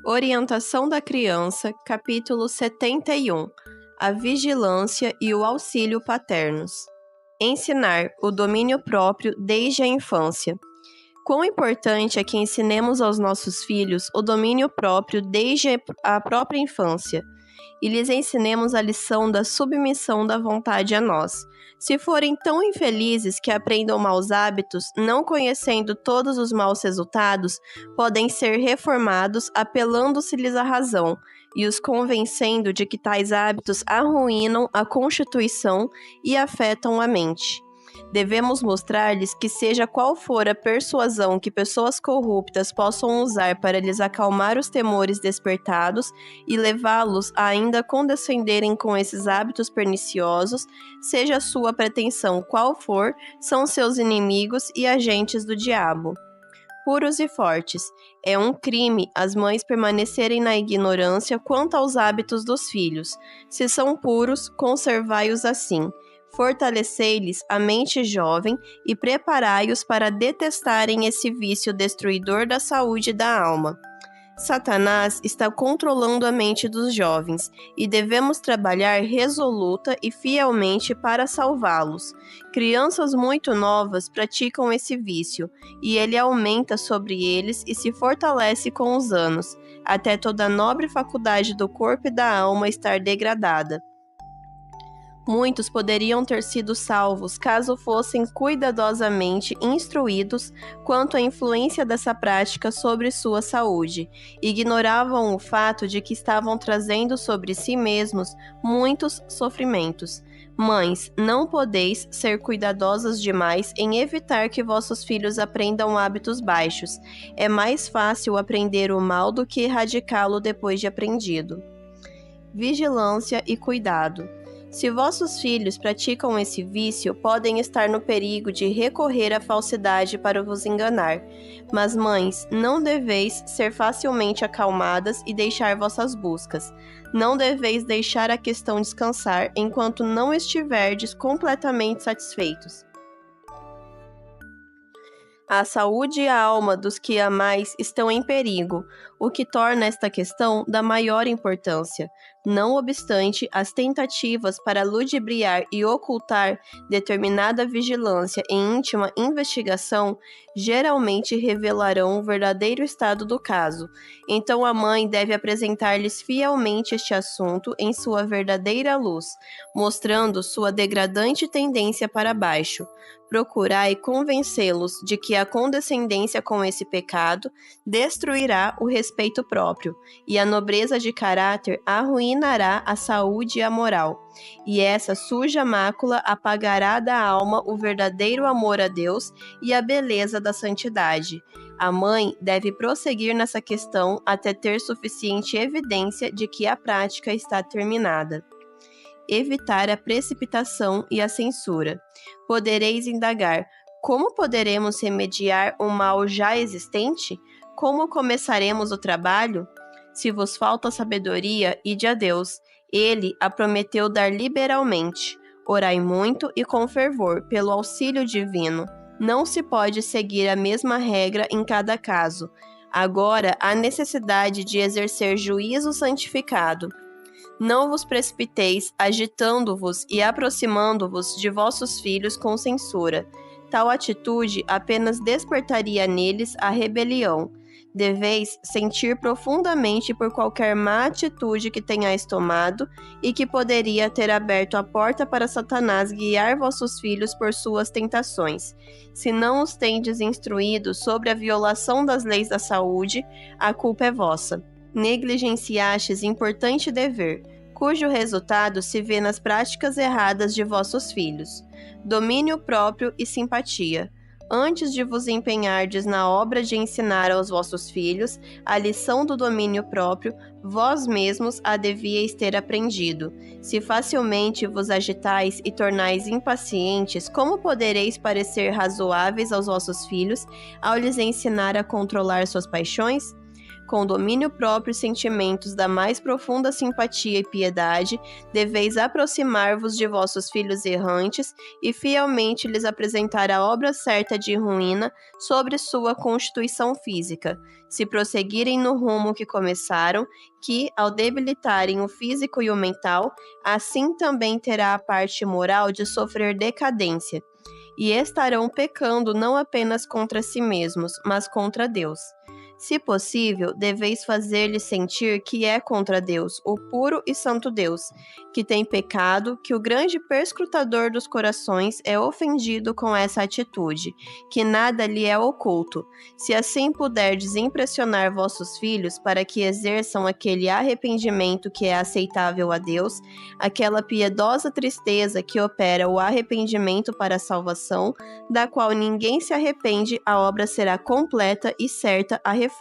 Orientação da criança, capítulo 71. A vigilância e o auxílio paternos. Ensinar o domínio próprio desde a infância. Quão importante é que ensinemos aos nossos filhos o domínio próprio desde a própria infância e lhes ensinemos a lição da submissão da vontade a nós. Se forem tão infelizes que aprendam maus hábitos, não conhecendo todos os maus resultados, podem ser reformados apelando-se-lhes à razão e os convencendo de que tais hábitos arruinam a constituição e afetam a mente. Devemos mostrar-lhes que, seja qual for a persuasão que pessoas corruptas possam usar para lhes acalmar os temores despertados e levá-los a ainda condescenderem com esses hábitos perniciosos, seja a sua pretensão qual for, são seus inimigos e agentes do diabo. Puros e fortes. É um crime as mães permanecerem na ignorância quanto aos hábitos dos filhos. Se são puros, conservai-os assim. Fortalecei-lhes a mente jovem e preparai-os para detestarem esse vício destruidor da saúde e da alma. Satanás está controlando a mente dos jovens e devemos trabalhar resoluta e fielmente para salvá-los. Crianças muito novas praticam esse vício e ele aumenta sobre eles e se fortalece com os anos, até toda a nobre faculdade do corpo e da alma estar degradada. Muitos poderiam ter sido salvos caso fossem cuidadosamente instruídos quanto à influência dessa prática sobre sua saúde. Ignoravam o fato de que estavam trazendo sobre si mesmos muitos sofrimentos. Mães, não podeis ser cuidadosas demais em evitar que vossos filhos aprendam hábitos baixos. É mais fácil aprender o mal do que erradicá-lo depois de aprendido. Vigilância e cuidado. Se vossos filhos praticam esse vício, podem estar no perigo de recorrer à falsidade para vos enganar. Mas, mães, não deveis ser facilmente acalmadas e deixar vossas buscas. Não deveis deixar a questão descansar enquanto não estiverdes completamente satisfeitos. A saúde e a alma dos que amais estão em perigo, o que torna esta questão da maior importância. Não obstante, as tentativas para ludibriar e ocultar determinada vigilância e íntima investigação geralmente revelarão o verdadeiro estado do caso. Então a mãe deve apresentar-lhes fielmente este assunto em sua verdadeira luz, mostrando sua degradante tendência para baixo. Procurai convencê-los de que a condescendência com esse pecado destruirá o respeito próprio, e a nobreza de caráter arruinará a saúde e a moral. E essa suja mácula apagará da alma o verdadeiro amor a Deus e a beleza da santidade. A mãe deve prosseguir nessa questão até ter suficiente evidência de que a prática está terminada. Evitar a precipitação e a censura. Podereis indagar: como poderemos remediar o mal já existente? Como começaremos o trabalho? Se vos falta sabedoria, ide a Deus. Ele a prometeu dar liberalmente. Orai muito e com fervor, pelo auxílio divino. Não se pode seguir a mesma regra em cada caso. Agora há necessidade de exercer juízo santificado. Não vos precipiteis, agitando-vos e aproximando-vos de vossos filhos com censura. Tal atitude apenas despertaria neles a rebelião. Deveis sentir profundamente por qualquer má atitude que tenhais tomado e que poderia ter aberto a porta para Satanás guiar vossos filhos por suas tentações. Se não os tendes instruído sobre a violação das leis da saúde, a culpa é vossa. Negligenciastes importante dever, cujo resultado se vê nas práticas erradas de vossos filhos. Domínio próprio e simpatia. Antes de vos empenhardes na obra de ensinar aos vossos filhos a lição do domínio próprio, vós mesmos a devíeis ter aprendido. Se facilmente vos agitais e tornais impacientes, como podereis parecer razoáveis aos vossos filhos ao lhes ensinar a controlar suas paixões? com domínio próprio e sentimentos da mais profunda simpatia e piedade, deveis aproximar-vos de vossos filhos errantes e fielmente lhes apresentar a obra certa de ruína sobre sua constituição física, se prosseguirem no rumo que começaram, que, ao debilitarem o físico e o mental, assim também terá a parte moral de sofrer decadência, e estarão pecando não apenas contra si mesmos, mas contra Deus. Se possível, deveis fazer-lhes sentir que é contra Deus, o puro e santo Deus, que tem pecado, que o grande perscrutador dos corações é ofendido com essa atitude, que nada lhe é oculto. Se assim puderdes impressionar vossos filhos para que exerçam aquele arrependimento que é aceitável a Deus, aquela piedosa tristeza que opera o arrependimento para a salvação, da qual ninguém se arrepende, a obra será completa e certa a reforma.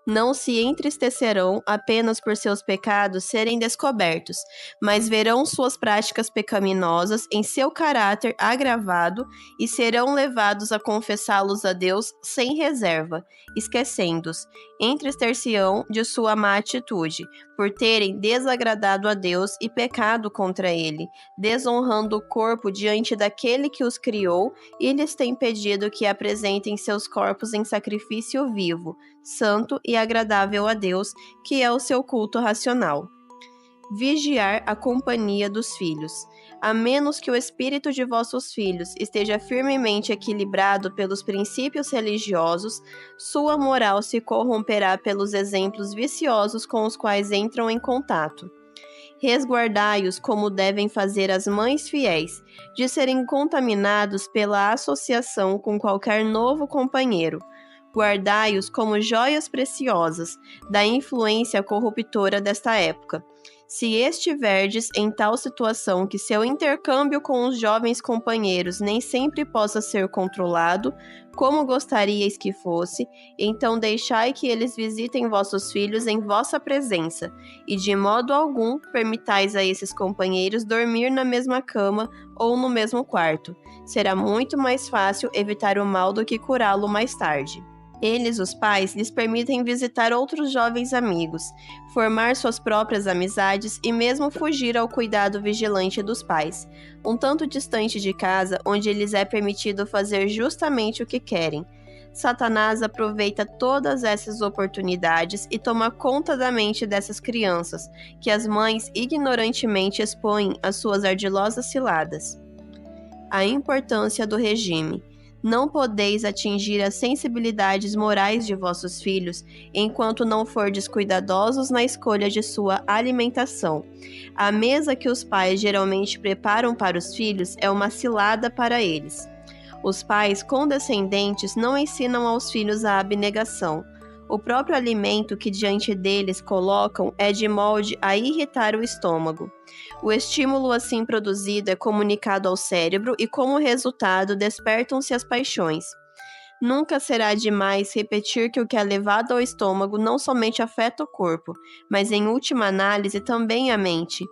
Não se entristecerão apenas por seus pecados serem descobertos, mas verão suas práticas pecaminosas em seu caráter agravado e serão levados a confessá-los a Deus sem reserva, esquecendo-os. Entristecer-se-ão de sua má atitude, por terem desagradado a Deus e pecado contra ele, desonrando o corpo diante daquele que os criou, e lhes tem pedido que apresentem seus corpos em sacrifício vivo, santo e agradável a Deus, que é o seu culto racional. Vigiar a companhia dos filhos. A menos que o espírito de vossos filhos esteja firmemente equilibrado pelos princípios religiosos, sua moral se corromperá pelos exemplos viciosos com os quais entram em contato. Resguardai-os como devem fazer as mães fiéis, de serem contaminados pela associação com qualquer novo companheiro. Guardai-os como joias preciosas, da influência corruptora desta época. Se estiverdes em tal situação que seu intercâmbio com os jovens companheiros nem sempre possa ser controlado, como gostaríeis que fosse, então deixai que eles visitem vossos filhos em vossa presença, e de modo algum permitais a esses companheiros dormir na mesma cama ou no mesmo quarto. Será muito mais fácil evitar o mal do que curá-lo mais tarde. Eles, os pais, lhes permitem visitar outros jovens amigos, formar suas próprias amizades e mesmo fugir ao cuidado vigilante dos pais, um tanto distante de casa, onde lhes é permitido fazer justamente o que querem. Satanás aproveita todas essas oportunidades e toma conta da mente dessas crianças, que as mães ignorantemente expõem às suas ardilosas ciladas. A importância do regime. Não podeis atingir as sensibilidades morais de vossos filhos enquanto não fordes cuidadosos na escolha de sua alimentação. A mesa que os pais geralmente preparam para os filhos é uma cilada para eles. Os pais condescendentes não ensinam aos filhos a abnegação. O próprio alimento que diante deles colocam é de molde a irritar o estômago. O estímulo assim produzido é comunicado ao cérebro e, como resultado, despertam-se as paixões. Nunca será demais repetir que o que é levado ao estômago não somente afeta o corpo, mas, em última análise, também a mente.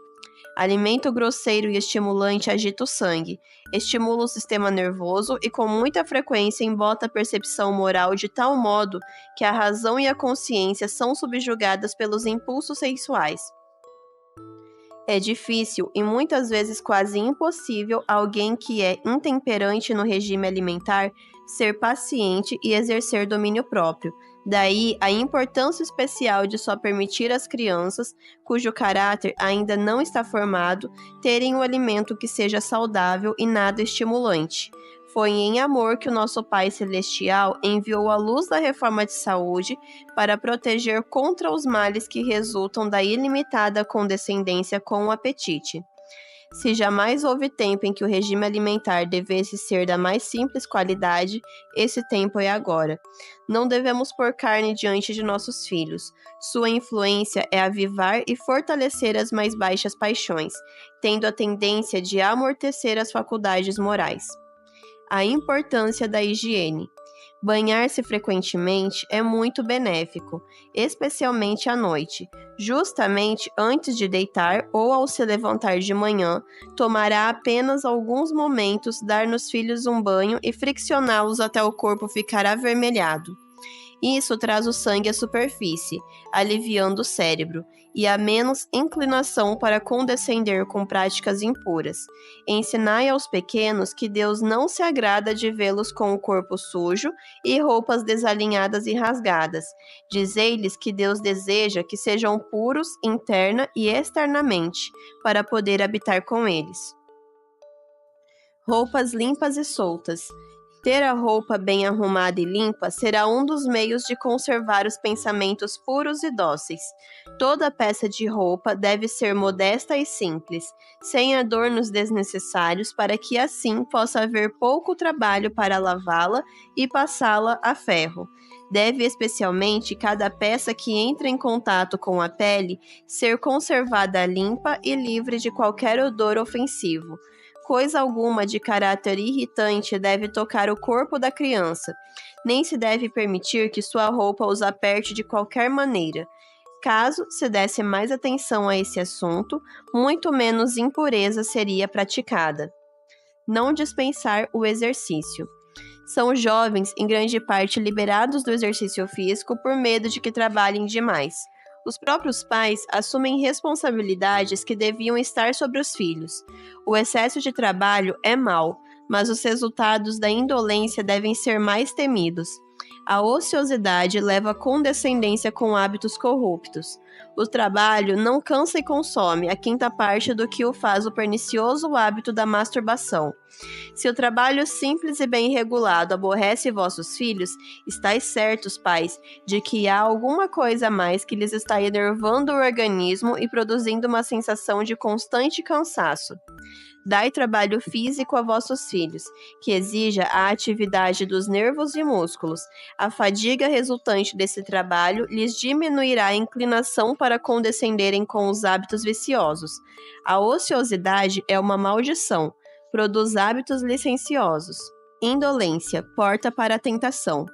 Alimento grosseiro e estimulante agita o sangue, estimula o sistema nervoso e com muita frequência embota a percepção moral de tal modo que a razão e a consciência são subjugadas pelos impulsos sensuais. É difícil e muitas vezes quase impossível alguém que é intemperante no regime alimentar ser paciente e exercer domínio próprio. Daí a importância especial de só permitir às crianças, cujo caráter ainda não está formado, terem um alimento que seja saudável e nada estimulante. Foi em amor que o nosso Pai Celestial enviou a luz da reforma de saúde para proteger contra os males que resultam da ilimitada condescendência com o apetite. Se jamais houve tempo em que o regime alimentar devesse ser da mais simples qualidade, esse tempo é agora. Não devemos pôr carne diante de nossos filhos. Sua influência é avivar e fortalecer as mais baixas paixões, tendo a tendência de amortecer as faculdades morais. A importância da higiene. Banhar-se frequentemente é muito benéfico, especialmente à noite. Justamente antes de deitar ou ao se levantar de manhã, tomará apenas alguns momentos dar nos filhos um banho e friccioná-los até o corpo ficar avermelhado. Isso traz o sangue à superfície, aliviando o cérebro, e há menos inclinação para condescender com práticas impuras. Ensinai aos pequenos que Deus não se agrada de vê-los com o corpo sujo e roupas desalinhadas e rasgadas. Dizei-lhes que Deus deseja que sejam puros interna e externamente, para poder habitar com eles. Roupas limpas e soltas. Ter a roupa bem arrumada e limpa será um dos meios de conservar os pensamentos puros e dóceis. Toda peça de roupa deve ser modesta e simples, sem adornos desnecessários, para que assim possa haver pouco trabalho para lavá-la e passá-la a ferro. Deve especialmente cada peça que entra em contato com a pele ser conservada limpa e livre de qualquer odor ofensivo. Coisa alguma de caráter irritante deve tocar o corpo da criança, nem se deve permitir que sua roupa os aperte de qualquer maneira. Caso se desse mais atenção a esse assunto, muito menos impureza seria praticada. Não dispensar o exercício. São jovens, em grande parte, liberados do exercício físico por medo de que trabalhem demais. Os próprios pais assumem responsabilidades que deviam estar sobre os filhos. O excesso de trabalho é mau, mas os resultados da indolência devem ser mais temidos. A ociosidade leva à condescendência com hábitos corruptos. O trabalho não cansa e consome a quinta parte do que o faz o pernicioso hábito da masturbação. Se o trabalho simples e bem regulado aborrece vossos filhos, estáis certos, pais, de que há alguma coisa a mais que lhes está enervando o organismo e produzindo uma sensação de constante cansaço. Dai trabalho físico a vossos filhos, que exija a atividade dos nervos e músculos. A fadiga resultante desse trabalho lhes diminuirá a inclinação para condescenderem com os hábitos viciosos. A ociosidade é uma maldição, produz hábitos licenciosos. Indolência, porta para a tentação.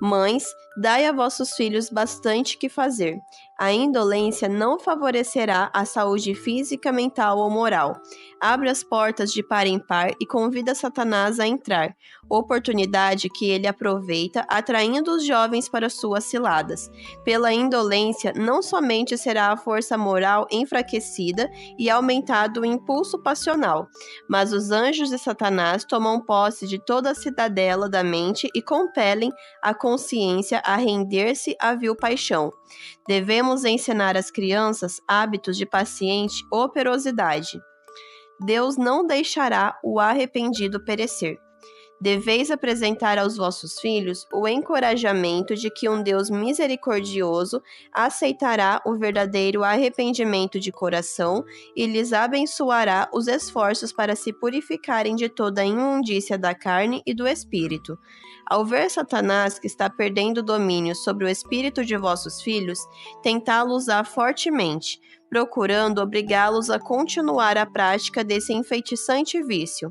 Mães, dai a vossos filhos bastante que fazer. A indolência não favorecerá a saúde física, mental ou moral. Abre as portas de par em par e convida Satanás a entrar, oportunidade que ele aproveita, atraindo os jovens para suas ciladas. Pela indolência, não somente será a força moral enfraquecida e aumentado o impulso passional, mas os anjos de Satanás tomam posse de toda a cidadela da mente e compelem a consciência a render-se à vil paixão. Devemos ensinar às crianças hábitos de paciente operosidade. Deus não deixará o arrependido perecer. Deveis apresentar aos vossos filhos o encorajamento de que um Deus misericordioso aceitará o verdadeiro arrependimento de coração e lhes abençoará os esforços para se purificarem de toda a imundícia da carne e do espírito. Ao ver Satanás, que está perdendo domínio sobre o espírito de vossos filhos, tentá-los-á fortemente, procurando obrigá-los a continuar a prática desse enfeitiçante vício.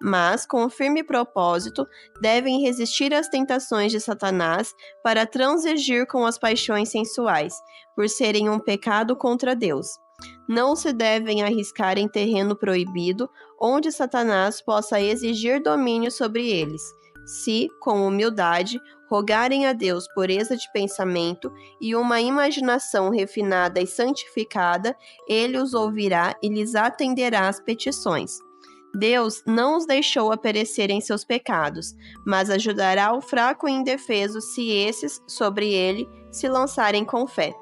Mas, com firme propósito, devem resistir às tentações de Satanás para transigir com as paixões sensuais, por serem um pecado contra Deus. Não se devem arriscar em terreno proibido, onde Satanás possa exigir domínio sobre eles. Se, com humildade, rogarem a Deus pureza de pensamento e uma imaginação refinada e santificada, ele os ouvirá e lhes atenderá às petições. Deus não os deixou a perecer em seus pecados, mas ajudará o fraco e indefeso se esses, sobre ele, se lançarem com fé.